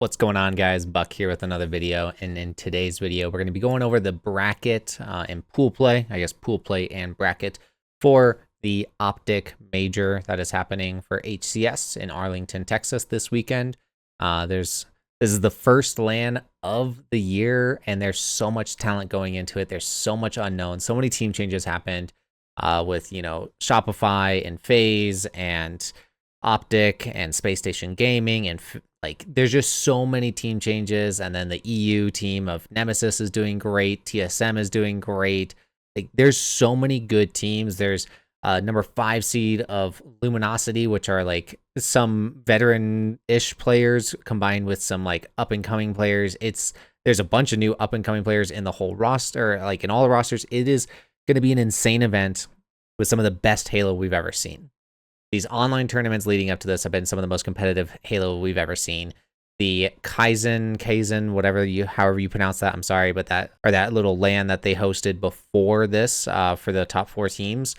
What's going on, guys? Buck here with another video, and in today's video we're going to be going over the bracket and pool play, pool play and bracket for the Optic Major that is happening for HCS in Arlington, Texas this weekend. This is the first LAN of the year, and there's so much talent going into it. There's so much unknown. So many team changes happened with Shopify and FaZe and Optic and Space Station Gaming, and there's just so many team changes. And then the EU team of Nemesis is doing great. TSM is doing great. There's so many good teams. There's number 5 seed of Luminosity, which are some veteran-ish players combined with some up and coming players. There's a bunch of new up and coming players in the whole roster, in all the rosters. It is going to be an insane event with some of the best Halo we've ever seen. These online tournaments leading up to this have been some of the most competitive Halo we've ever seen. The Kaizen, however you pronounce that, I'm sorry, but that little LAN that they hosted before this for the top 4 teams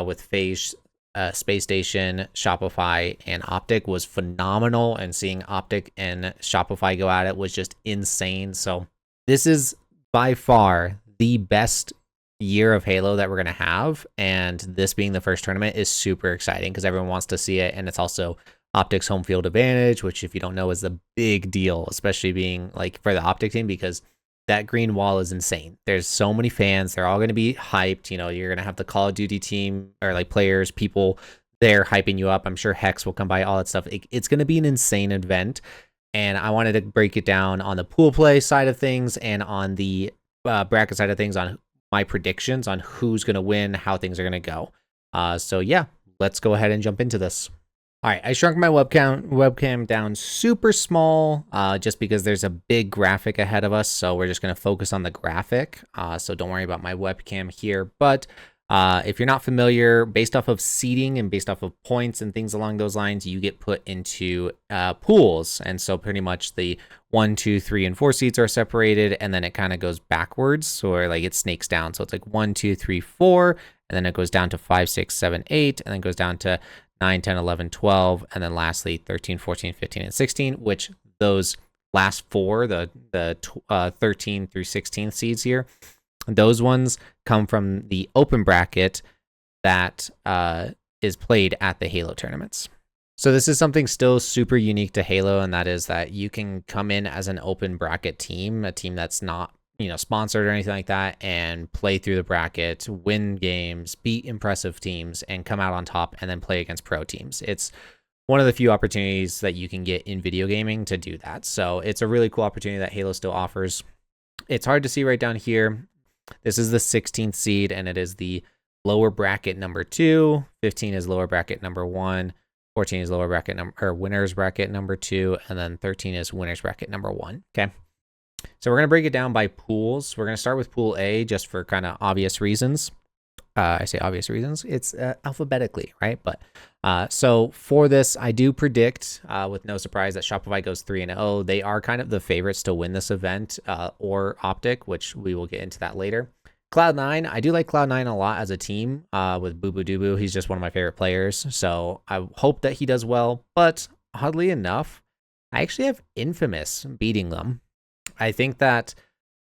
with FaZe, Space Station, Shopify, and Optic was phenomenal, and seeing Optic and Shopify go at it was just insane. So this is by far the best year of Halo that we're going to have, and this being the first tournament is super exciting because everyone wants to see it, and it's also Optic's home field advantage, which, if you don't know, is a big deal, especially being for the Optic team, because that green wall is insane. There's so many fans. They're all going to be hyped. You're going to have the Call of Duty team or players, people there hyping you up. I'm sure Hex will come by, all that stuff. It's going to be an insane event, and I wanted to break it down on the pool play side of things and on the bracket side of things, on my predictions on who's going to win, how things are going to go. So yeah, let's go ahead and jump into this. All right, I shrunk my webcam down super small just because there's a big graphic ahead of us. So we're just going to focus on the graphic. So don't worry about my webcam here. But if you're not familiar, based off of seeding and based off of points and things along those lines, you get put into pools. And so pretty much the 1, 2, 3, and 4 seeds are separated, and then it kind of goes backwards. So it snakes down. So it's 1, 2, 3, 4, and then it goes down to 5, 6, 7, 8, and then goes down to 9, 10, 11, 12, and then lastly 13, 14, 15, and 16, which those last 4, the 13 through 16 seeds here, those ones come from the open bracket that is played at the Halo tournaments. So this is something still super unique to Halo, and that is that you can come in as an open bracket team, a team that's not sponsored or anything like that, and play through the bracket, win games, beat impressive teams, and come out on top, and then play against pro teams. It's one of the few opportunities that you can get in video gaming to do that. So it's a really cool opportunity that Halo still offers. It's hard to see right down here. This is the 16th seed, and it is the lower bracket number 2. 15 is lower bracket number 1. 14 is lower bracket winners bracket number 2, and then 13 is winners bracket number 1. Okay. So we're going to break it down by pools. We're going to start with Pool A just for kind of obvious reasons. I say obvious reasons. It's alphabetically, right? But so for this, I do predict with no surprise that Shopify goes 3-0. They are kind of the favorites to win this event, or Optic, which we will get into that later. Cloud9, I do like Cloud9 a lot as a team with Boo Boo Doo. He's just one of my favorite players. So I hope that he does well. But oddly enough, I actually have Infamous beating them. I think that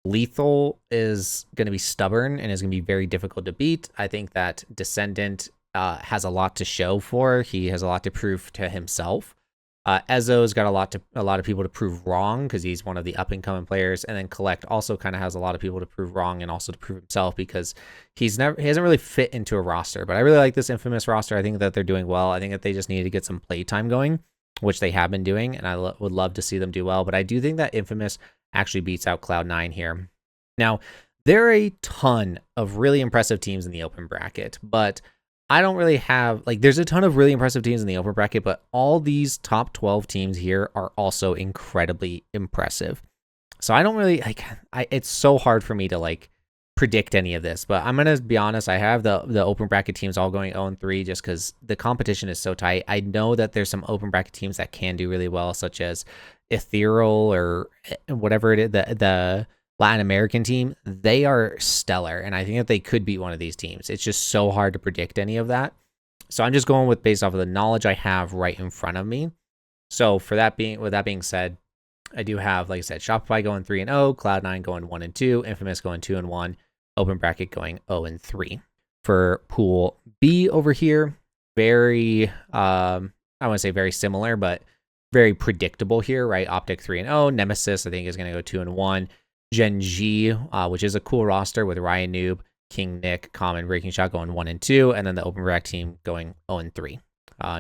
Lethal is going to be stubborn and is going to be very difficult to beat. I think that Descendant has a lot to show for. He has a lot to prove to himself. Ezzo's got a lot of people to prove wrong because he's one of the up and coming players. And then Collect also kind of has a lot of people to prove wrong and also to prove himself because he hasn't really fit into a roster. But I really like this Infamous roster. I think that they're doing well. I think that they just need to get some playtime going, which they have been doing, and I would love to see them do well. But I do think that Infamous actually beats out Cloud9 here. Now, there are a ton of really impressive teams in the open bracket, but I don't really have, there's a ton of really impressive teams in the open bracket, but all these top 12 teams here are also incredibly impressive. So I don't really, it's so hard for me to, predict any of this, but I'm going to be honest, I have the open bracket teams all going 0-3 just because the competition is so tight. I know that there's some open bracket teams that can do really well, such as Ethereal or whatever it is, the Latin American team. They are stellar, and I think that they could beat one of these teams. It's just so hard to predict any of that. So I'm just going based off of the knowledge I have right in front of me. So with that being said, I do have, like I said, Shopify going 3-0, Cloud9 going 1-2, Infamous going 2-1, Open Bracket going 0-3. For Pool B over here, very, I want to say very similar, but very predictable here, right? Optic 3-0, Nemesis I think is going to go 2-1, Gen G, which is a cool roster with Ryan Noob, King Nick, Common, Breaking Shot going 1-2, and then the Open Bracket team going 0-3.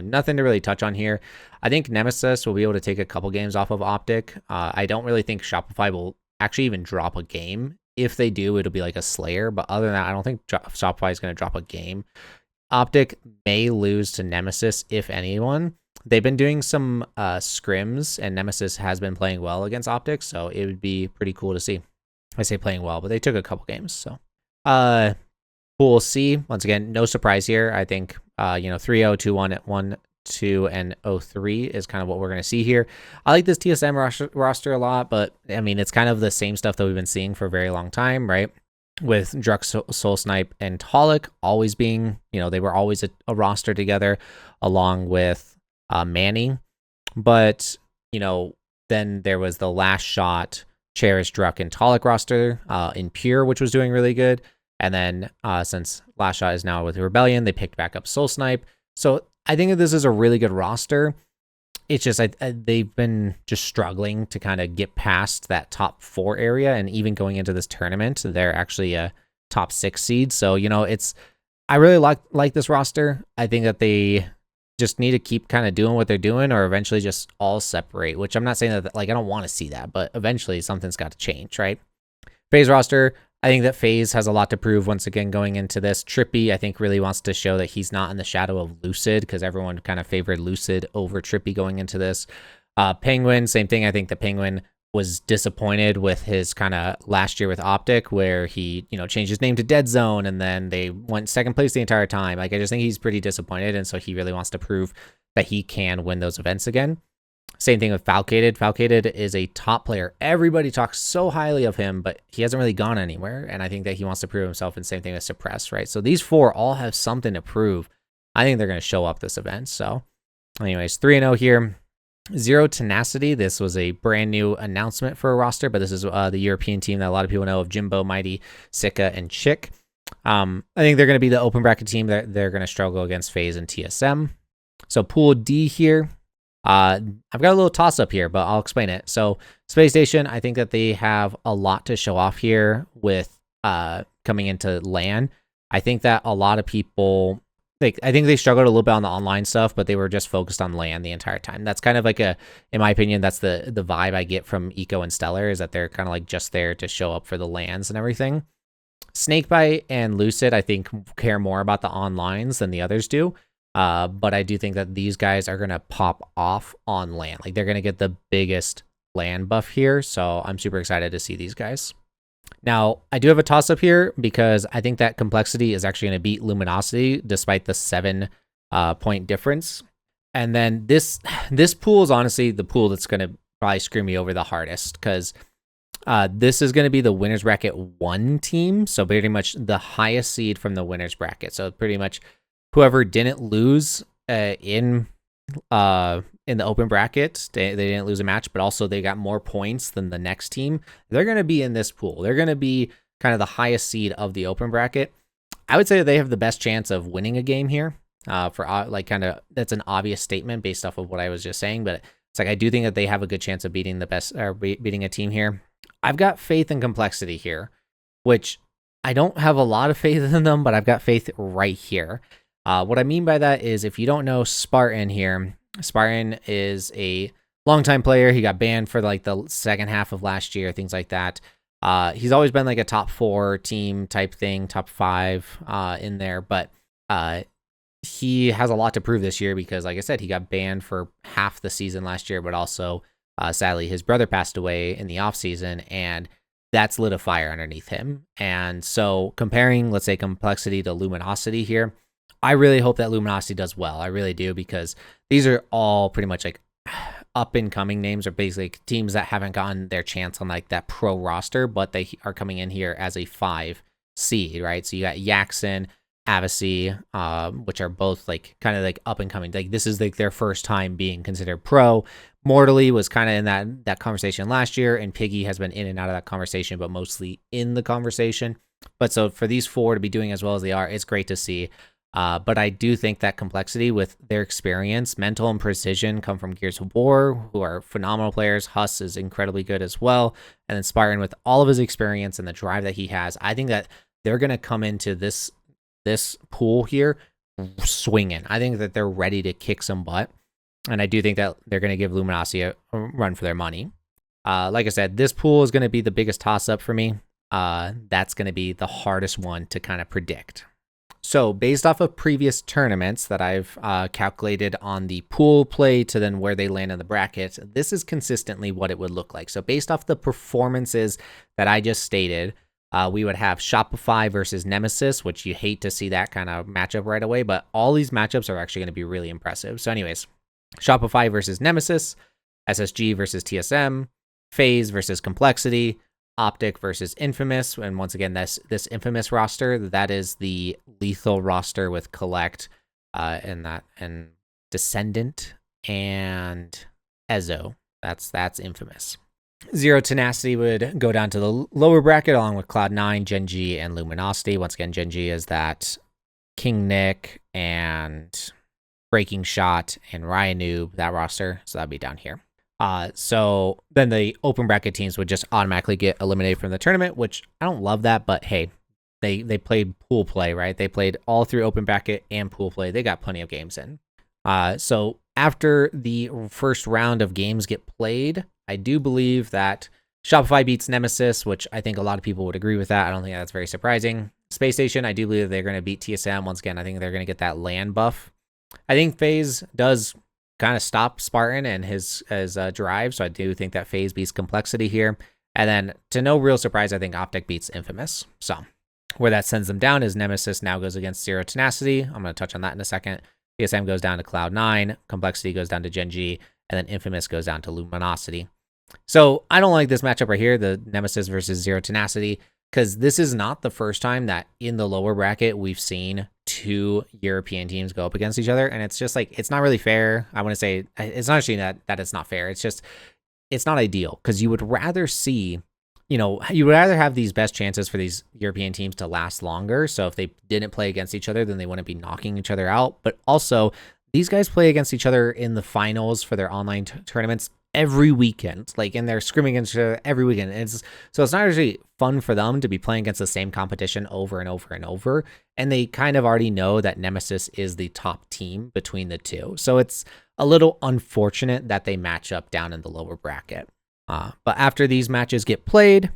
Nothing to really touch on here. I think Nemesis will be able to take a couple games off of Optic. I don't really think Shopify will actually even drop a game. If they do, it'll be like a Slayer. But other than that, I don't think Shopify is going to drop a game. Optic may lose to Nemesis, if anyone. They've been doing some scrims, and Nemesis has been playing well against Optic, so it would be pretty cool to see. I say playing well, but they took a couple games. So, Pool C, once again, no surprise here. I think 3-0, 2-1, 1-2, and 0-3 is kind of what we're going to see here. I like this TSM roster a lot, but I mean, it's kind of the same stuff that we've been seeing for a very long time, right? With Drux, Soul Snipe, and Tolic always being, they were always a roster together along with Manny. But, then there was the Last Shot, Cherish, Druck, and Tolic roster in Pure, which was doing really good. And then since Last Shot is now with Rebellion, they picked back up Soul Snipe. So I think that this is a really good roster. It's just they've been just struggling to kind of get past that top 4 area. And even going into this tournament, they're actually a top 6 seed. So, I really like this roster. I think that they just need to keep kind of doing what they're doing, or eventually just all separate, which I'm not saying that, I don't want to see that, but eventually something's got to change, right? FaZe roster, I think that FaZe has a lot to prove once again going into this. Trippy, I think, really wants to show that he's not in the shadow of Lucid, because everyone kind of favored Lucid over Trippy going into this. Penguin, same thing. I think the Penguin was disappointed with his kind of last year with Optic, where he, changed his name to Dead Zone, and then they went second place the entire time. I just think he's pretty disappointed, and so he really wants to prove that he can win those events again. Same thing with Falcated. Falcated is a top player. Everybody talks so highly of him, but he hasn't really gone anywhere, and I think that he wants to prove himself, and same thing with Suppress, right? So these 4 all have something to prove. I think they're going to show up this event. So anyways, 3-0 here. Zero Tenacity. This was a brand new announcement for a roster, but this is the European team that a lot of people know of: Jimbo, Mighty, Sika, and Chick. I think they're going to be the open bracket team that they're going to struggle against FaZe and TSM. So Pool D here. I've got a little toss up here, but I'll explain it. So Space Station, I think that they have a lot to show off here with coming into LAN. I think that a lot of people, I think they struggled a little bit on the online stuff, but they were just focused on LAN the entire time. That's kind of like in my opinion, that's the vibe I get from Eco and Stellar, is that they're kind of like just there to show up for the LANs and everything. Snakebite and Lucid, I think, care more about the onlines than the others do. But I do think that these guys are going to pop off on LAN. Like, they're going to get the biggest LAN buff here. So I'm super excited to see these guys. Now, I do have a toss-up here because I think that Complexity is actually going to beat Luminosity despite the 7-point difference. And then this pool is honestly the pool that's going to probably screw me over the hardest, because this is going to be the winner's bracket 1 team. So pretty much the highest seed from the winner's bracket. So pretty much whoever didn't lose in the open bracket, they didn't lose a match, but also they got more points than the next team. They're going to be in this pool. They're going to be kind of the highest seed of the open bracket. I would say that they have the best chance of winning a game here. That's an obvious statement based off of what I was just saying, but it's like I do think that they have a good chance of beating the best, or beating a team here. I've got faith in Complexity here, which I don't have a lot of faith in them, but I've got faith right here. What I mean by that is, if you don't know Spartan here, Spartan is a longtime player. He got banned for like the second half of last year, things like that. He's always been like a top 4 team type thing, top 5 in there, but he has a lot to prove this year because, like I said, he got banned for half the season last year, but also sadly his brother passed away in the off season, and that's lit a fire underneath him. And so comparing, let's say, Complexity to Luminosity here, I really hope that Luminosity does well. I really do, because these are all pretty much like up and coming names, or basically teams that haven't gotten their chance on like that pro roster, but they are coming in here as a 5 seed, right? So you got Yaxon, Avicii, which are both like kind of like up and coming. Like, this is like their first time being considered pro, Mortally was kind of in that conversation last year, and Piggy has been in and out of that conversation, but mostly in the conversation. But so for these four to be doing as well as they are, it's great to see. But I do think that complexity with their experience, mental and precision come from Gears of War, who are phenomenal players. Huss is incredibly good as well. And then Spartan, with all of his experience and the drive that he has, I think that they're going to come into this pool here swinging. I think that they're ready to kick some butt. And I do think that they're going to give Luminosity a run for their money. Like I said, this pool is going to be the biggest toss-up for me. That's going to be the hardest one to kind of predict. So based off of previous tournaments that I've calculated on the pool play to then where they land in the bracket, this is consistently what it would look like. So based off the performances that I just stated, we would have Shopify versus Nemesis, which you hate to see that kind of matchup right away, but all these matchups are actually going to be really impressive. So anyways, Shopify versus Nemesis, SSG versus TSM, FaZe versus Complexity, Optic versus Infamous, and once again, this Infamous roster, that is the lethal roster with Collect, and Descendant and Ezo. That's Infamous. Zero Tenacity would go down to the lower bracket along with Cloud9, Gen G, and Luminosity. Once again, Gen G is that King Nick and Breaking Shot and Ryan Noob, that roster, so that'd be down here. So then the open bracket teams would just automatically get eliminated from the tournament, which I don't love that, but hey, they played pool play, right? They played all through open bracket and pool play. They got plenty of games in. So after the first round of games get played, I do believe that Shopify beats Nemesis, which I think a lot of people would agree with that. I don't think that's very surprising. Space Station, I do believe they're going to beat TSM. Once again, I think they're going to get that land buff. I think FaZe does kind of stop Spartan and his drive, so I do think that FaZe beats Complexity here. And then, to no real surprise, I think Optic beats Infamous. So where that sends them down is Nemesis now goes against Zero Tenacity. I'm going to touch on that in a second. TSM goes down to Cloud9, Complexity goes down to Gen G, and then Infamous goes down to Luminosity. So I don't like this matchup right here, the Nemesis versus Zero Tenacity, because this is not the first time that in the lower bracket we've seen two European teams go up against each other, and it's just like, it's not really fair. I want to say it's not actually that it's not fair. It's just, it's not ideal, because you would rather see, you would rather have these best chances for these European teams to last longer. So if they didn't play against each other, then they wouldn't be knocking each other out. But also, these guys play against each other in the finals for their online tournaments every weekend, and they're scrimming against each other every weekend. So it's not actually fun for them to be playing against the same competition over and over and over. And they kind of already know that Nemesis is the top team between the two. So it's a little unfortunate that they match up down in the lower bracket. But after these matches get played,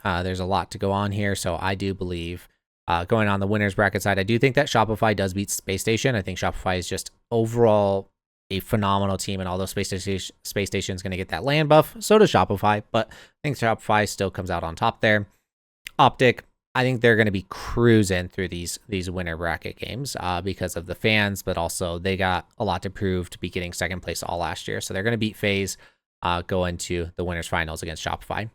there's a lot to go on here. So I do believe, going on the winners bracket side, I do think that Shopify does beat Space Station. I think Shopify is just overall a phenomenal team, and although Space Station is going to get that land buff, so does Shopify, but I think Shopify still comes out on top there. Optic, I think they're going to be cruising through these winner bracket games because of the fans, but also they got a lot to prove to be getting second place all last year, so they're going to beat FaZe, go into the winners finals against Shopify.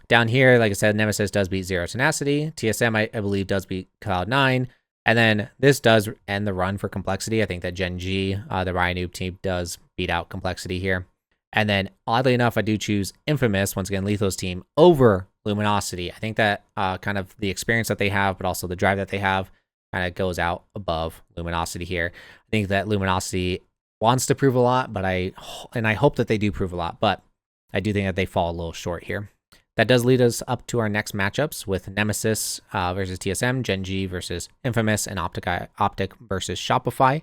Down here, like I said, Nemesis does beat Zero Tenacity. TSM, I believe, does beat Cloud9. And then this does end the run for Complexity. I think that Gen G, the Ryan Noob team, does beat out Complexity here. And then, oddly enough, I do choose Infamous, once again, Lethal's team, over Luminosity. I think that kind of the experience that they have, but also the drive that they have, kind of goes out above Luminosity here. I think that Luminosity wants to prove a lot, but I hope that they do prove a lot, but I do think that they fall a little short here. That does lead us up to our next matchups with Nemesis versus TSM, Gen G versus Infamous, and Optic versus Shopify,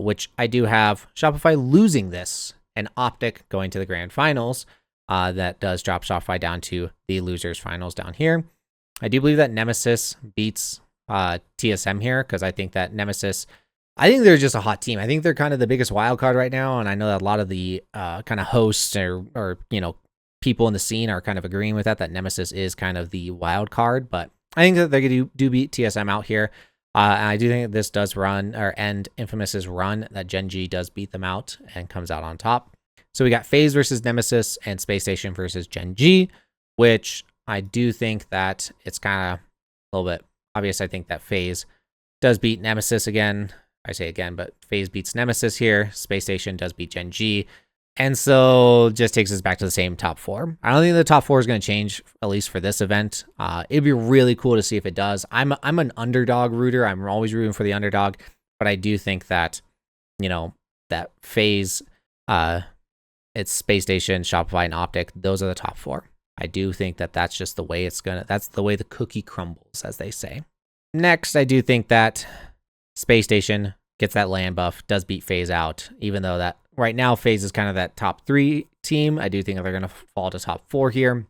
which I do have Shopify losing this and Optic going to the grand finals. That does drop Shopify down to the losers finals down here. I do believe that Nemesis beats TSM here, because I think that Nemesis, I think they're just a hot team. I think they're kind of the biggest wild card right now, and I know that a lot of the kind of hosts or people in the scene are kind of agreeing with that Nemesis is kind of the wild card, but I think that they do beat TSM out here. And I do think that this does end Infamous's run, that Gen G does beat them out and comes out on top. So we got FaZe versus Nemesis and Space Station versus Gen G, which I do think that it's kind of a little bit obvious. I think that FaZe does beat Nemesis again. I say again, but FaZe beats Nemesis here. Space Station does beat Gen G. And so just takes us back to the same top four. I don't think the top four is going to change, at least for this event. It'd be really cool to see if it does. I'm an underdog rooter. I'm always rooting for the underdog, but I do think that, you know, that phase, it's Space Station, Shopify, and Optic. Those are the top four. I do think that that's just the way that's the way the cookie crumbles, as they say. Next, I do think that Space Station gets that land buff, does beat FaZe out, even though that right now FaZe is kind of that top 3 team. I do think they're going to fall to top 4 here.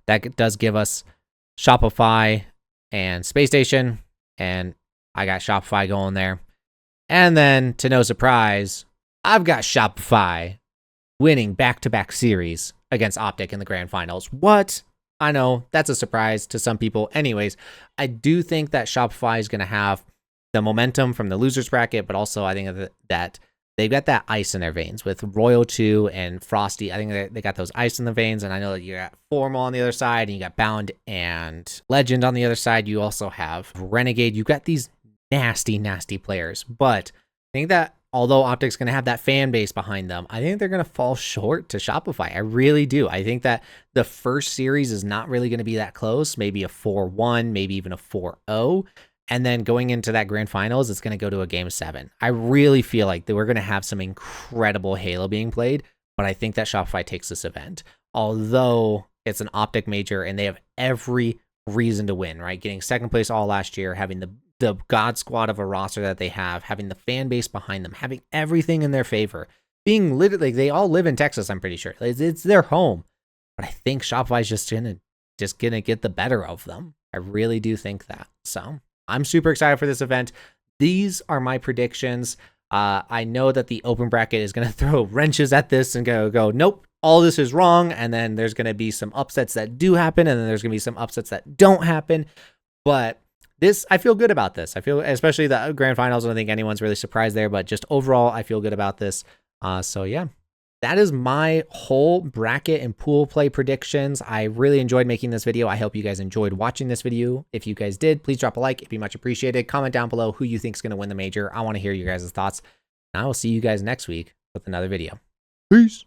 That does give us Shopify and Space Station, and I got Shopify going there. And then, to no surprise, I've got Shopify winning back-to-back series against Optic in the grand finals. What? I know, that's a surprise to some people. Anyways, I do think that Shopify is going to have the momentum from the losers bracket, but also I think that they've got that ice in their veins with Royal 2 and Frosty. I think they got those ice in the veins, and I know that you got Formal on the other side, and you got Bound and Legend on the other side. You also have Renegade. You've got these nasty, nasty players, but I think that although Optic's going to have that fan base behind them, I think they're going to fall short to Shopify. I really do. I think that the first series is not really going to be that close, maybe a 4-1, maybe even a 4-0. And then going into that grand finals, it's going to go to a game 7. I really feel like we're going to have some incredible Halo being played, but I think that Shopify takes this event. Although it's an Optic major and they have every reason to win, right? Getting second place all last year, having the God squad of a roster that they have, having the fan base behind them, having everything in their favor, being literally, they all live in Texas, I'm pretty sure. It's their home. But I think Shopify's just gonna get the better of them. I really do think that. So I'm super excited for this event. These are my predictions. I know that the open bracket is going to throw wrenches at this and go, nope, all this is wrong. And then there's going to be some upsets that do happen. And then there's going to be some upsets that don't happen. But I feel good about this. I feel, especially the grand finals, I don't think anyone's really surprised there. But just overall, I feel good about this. So yeah. That is my whole bracket and pool play predictions. I really enjoyed making this video. I hope you guys enjoyed watching this video. If you guys did, please drop a like. It'd be much appreciated. Comment down below who you think is going to win the major. I want to hear your guys' thoughts. And I will see you guys next week with another video. Peace.